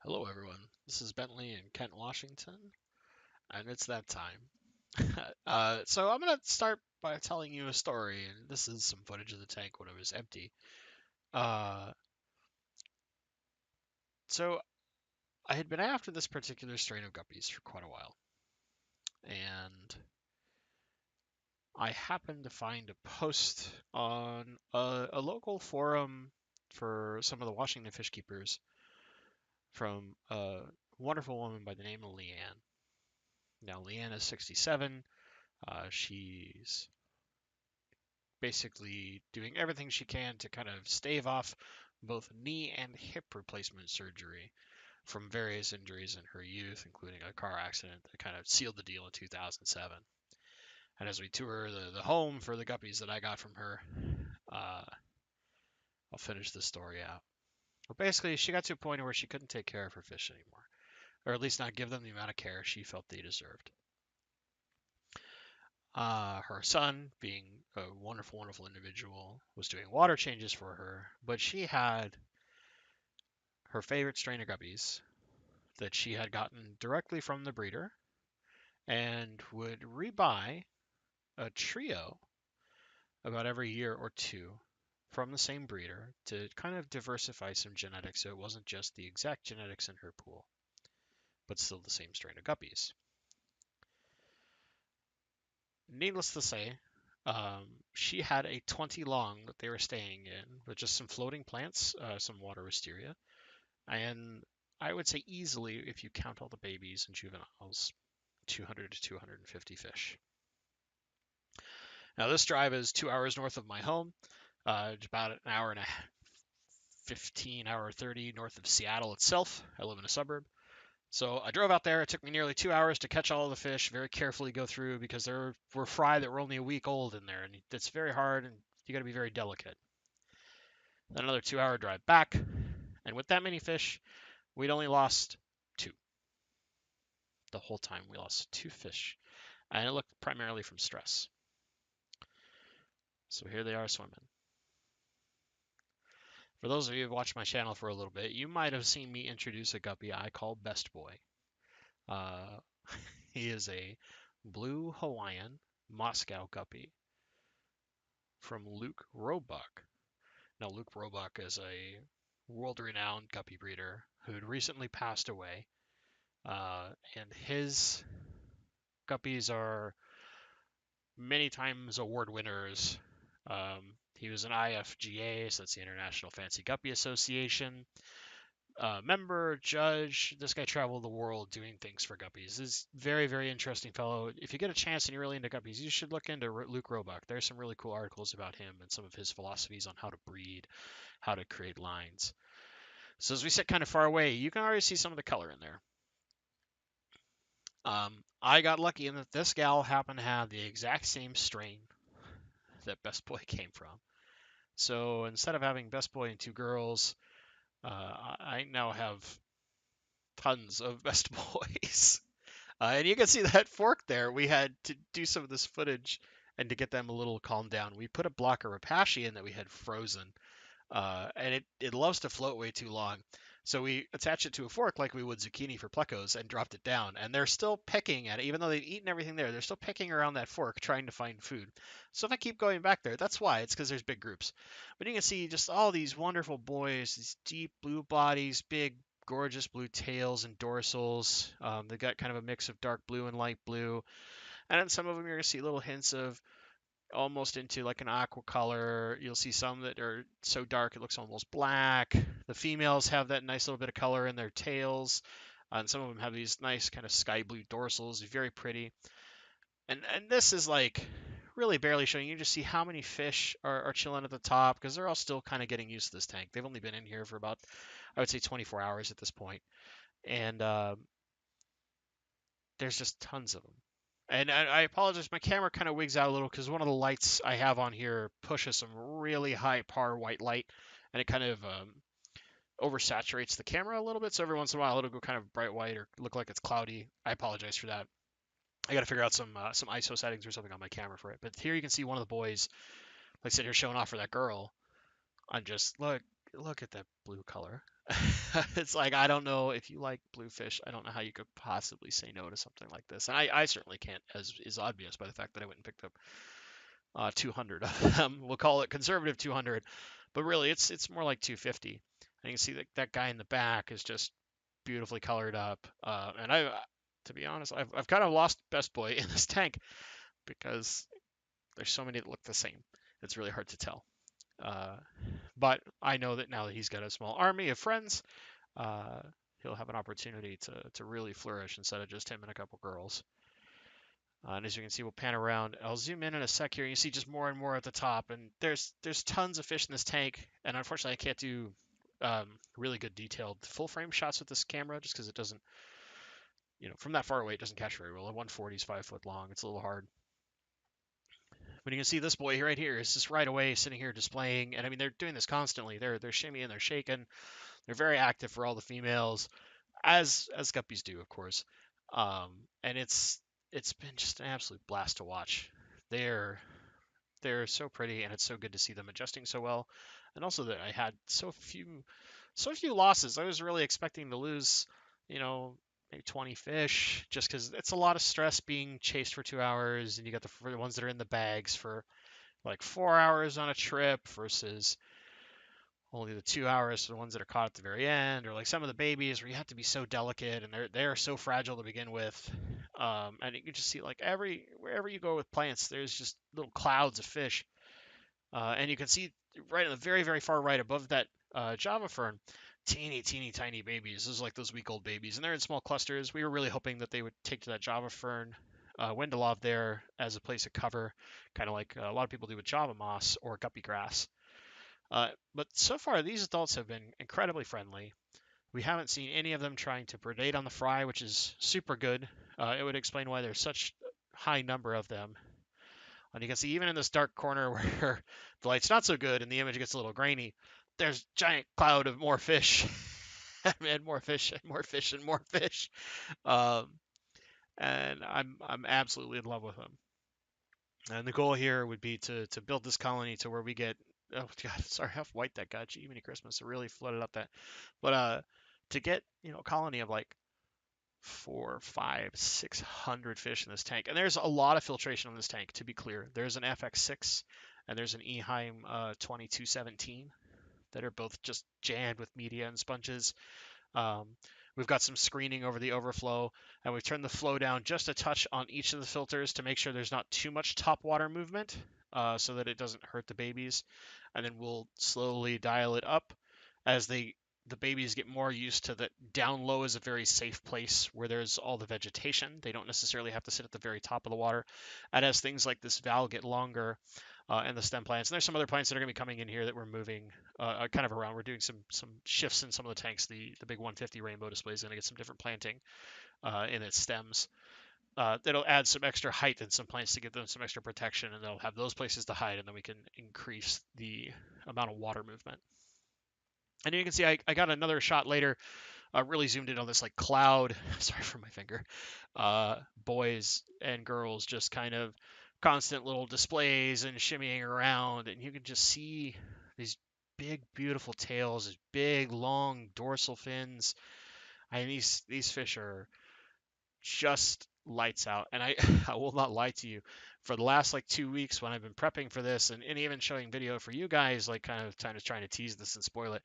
Hello, everyone. This is Bentley in Kent, Washington, and it's that time. So I'm gonna start by telling you a story, and this is some footage of the tank when it was empty. Uh, so I had been after this particular strain of guppies for quite a while, and I happened to find a post on a local forum for some of the Washington fish keepers from a wonderful woman by the name of Leanne. Now, Leanne is 67. She's basically doing everything she can to kind of stave off both knee and hip replacement surgery from various injuries in her youth, including a car accident that kind of sealed the deal in 2007. And as we tour the home for the guppies that I got from her, uh, I'll finish the story out. But basically, she got to a point where she couldn't take care of her fish anymore, or at least not give them the amount of care she felt they deserved. Her son, being a wonderful, wonderful individual, was doing water changes for her, but she had her favorite strain of guppies that she had gotten directly from the breeder and would rebuy a trio about every year or two from the same breeder to kind of diversify some genetics so it wasn't just the exact genetics in her pool, but still the same strain of guppies. Needless to say, she had a 20 long that they were staying in with just some floating plants, some water wisteria, and I would say easily, if you count all the babies and juveniles, 200 to 250 fish. Now, this drive is 2 hours north of my home, about an hour and a 15, hour 30 north of Seattle itself. I live in a suburb. So I drove out there. It took me nearly 2 hours to catch all the fish, very carefully go through because there were fry that were only a week old in there, and it's very hard and you got to be very delicate. Then another 2 hour drive back, and with that many fish, we'd only lost two. The whole time we lost two fish, and it looked primarily from stress. So here they are swimming. For those of you who've watched my channel for a little bit, you might have seen me introduce a guppy I call Best Boy. Uh, he is a blue Hawaiian Moscow guppy from Luke Roebuck. Now, Luke Roebuck is a world-renowned guppy breeder who had recently passed away, and his guppies are many times award winners. He was an IFGA, so that's the International Fancy Guppy Association member, judge. This guy traveled the world doing things for guppies. This is very, very interesting fellow. If you get a chance and you're really into guppies, you should look into Luke Roebuck. There's some really cool articles about him and some of his philosophies on how to breed, how to create lines. So as we sit kind of far away, you can already see some of the color in there. I got lucky in that this gal happened to have the exact same strain that Best Boy came from. So instead of having Best Boy and two girls, I now have tons of Best Boys. And you can see that fork there. We had to do some of this footage and to get them a little calmed down. We put a block of Rapashi in that we had frozen, and it loves to float way too long. So we attached it to a fork like we would zucchini for plecos and dropped it down. And they're still pecking at it, even though they've eaten everything there. They're still pecking around that fork trying to find food. So if I keep going back there, that's why. It's because there's big groups. But you can see just all these wonderful boys, these deep blue bodies, big gorgeous blue tails and dorsals. They've got kind of a mix of dark blue and light blue. And then some of them you're going to see little hints of almost into like an aqua color. You'll see some that are so dark it looks almost black. The females have that nice little bit of color in their tails. And some of them have these nice kind of sky blue dorsals, very pretty. And this is like really barely showing you just see how many fish are chilling at the top because they're all still kind of getting used to this tank. They've only been in here for about, I would say, 24 hours at this point. And there's just tons of them. And I apologize, my camera kind of wigs out a little because one of the lights I have on here pushes some really high par white light, and it kind of oversaturates the camera a little bit. So every once in a while it'll go kind of bright white or look like it's cloudy. I apologize for that. I got to figure out some ISO settings or something on my camera for it. But here you can see one of the boys, like I said, here showing off for that girl. I'm just look at that blue color. It's like I don't know if you like bluefish. I don't know how you could possibly say no to something like this, and I certainly can't, as is obvious by the fact that I went and picked up 200 of them. We'll call it conservative 200, but really it's more like 250. And you can see that that guy in the back is just beautifully colored up. And to be honest, I've kind of lost Best Boy in this tank because there's so many that look the same. It's really hard to tell. Uh, but I know that now that he's got a small army of friends, uh, he'll have an opportunity to really flourish instead of just him and a couple girls. And as you can see, we'll pan around. I'll zoom in a sec here. You see just more and more at the top, and there's tons of fish in this tank. And unfortunately, I can't do really good detailed full frame shots with this camera just because it doesn't, from that far away, it doesn't catch very well. A 140 is 5 foot long. It's a little hard. But you can see this boy right here is just right away sitting here displaying, and I mean they're doing this constantly. They're shimmying, they're shaking. They're very active for all the females, as guppies do, of course. And it's been just an absolute blast to watch. They're they're so pretty, and it's so good to see them adjusting so well. And also that I had so few losses. I was really expecting to lose, you know, maybe 20 fish, just because it's a lot of stress being chased for 2 hours, and you got the ones that are in the bags for like 4 hours on a trip versus only the 2 hours for the ones that are caught at the very end, or like some of the babies where you have to be so delicate and they're so fragile to begin with. And you can just see like wherever you go with plants, there's just little clouds of fish, and you can see right in the very very far right above that Java fern, teeny tiny babies. This is like those week-old babies, and they're in small clusters. We were really hoping that they would take to that Java fern. Wendelov there as a place of cover, kind of like a lot of people do with Java moss or guppy grass. But so far, these adults have been incredibly friendly. We haven't seen any of them trying to predate on the fry, which is super good. It would explain why there's such a high number of them. And you can see even in this dark corner where the light's not so good and the image gets a little grainy, there's a giant cloud of more fish and more fish and more fish and more fish. Um, and I'm absolutely in love with them. And the goal here would be to build this colony to where we get, oh god, sorry how white that got. Gee, many Christmas. It really flooded up that. But to get, a colony of like four, five, 600 fish in this tank. And there's a lot of filtration in this tank, to be clear. There's an FX6 and there's an Eheim 2217 that are both just jammed with media and sponges. Um, we've got some screening over the overflow, and we've turned the flow down just a touch on each of the filters to make sure there's not too much top water movement, so that it doesn't hurt the babies. And then we'll slowly dial it up as the babies get more used to that down low is a very safe place where there's all the vegetation. They don't necessarily have to sit at the very top of the water. And as things like this valve get longer, and the stem plants. And there's some other plants that are going to be coming in here that we're moving kind of around. We're doing some shifts in some of the tanks. The big 150 rainbow display is going to get some different planting in its stems. That'll add some extra height in some plants to give them some extra protection, and they'll have those places to hide, and then we can increase the amount of water movement. And you can see I got another shot later, really zoomed in on this like cloud. Sorry for my finger. Boys and girls just kind of constant little displays and shimmying around, and you can just see these big, beautiful tails, these big, long dorsal fins. I mean, these fish are just lights out. And I will not lie to you. For the last like 2 weeks when I've been prepping for this and even showing video for you guys, like kind of trying to tease this and spoil it,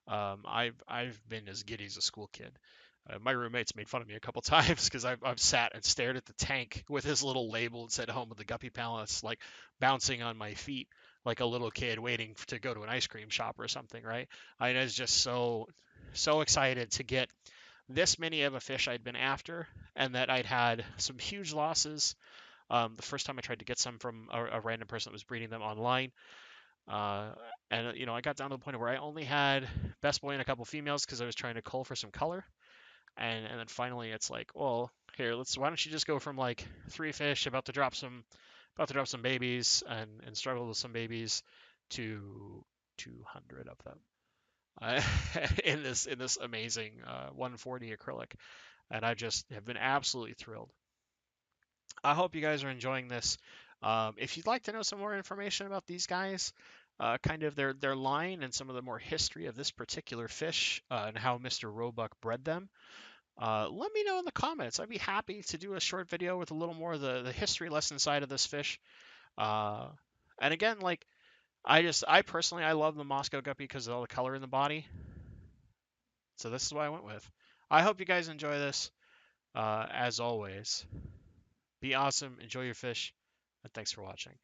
I've been as giddy as a school kid. My roommates made fun of me a couple times because I've sat and stared at the tank with his little label that said "Home of the Guppy Palace," like bouncing on my feet like a little kid waiting to go to an ice cream shop or something, right? I was just so excited to get this many of a fish I'd been after, and that I'd had some huge losses. The first time I tried to get some from a random person that was breeding them online, uh, and I got down to the point where I only had Best Boy and a couple females because I was trying to cull for some color, and then finally it's like, well, here, why don't you just go from like 3 fish about to drop some babies and struggle with some babies to 200 of them uh, in this amazing 140 acrylic, and I just have been absolutely thrilled. I hope you guys are enjoying this. If you'd like to know some more information about these guys, kind of their line and some of the more history of this particular fish and how Mr. Roebuck bred them, let me know in the comments. I'd be happy to do a short video with a little more of the history lesson side of this fish. Uh, and again, like I personally I love the Moscow guppy because of all the color in the body. So this is what I went with. I hope you guys enjoy this. As always, be awesome, enjoy your fish, and thanks for watching.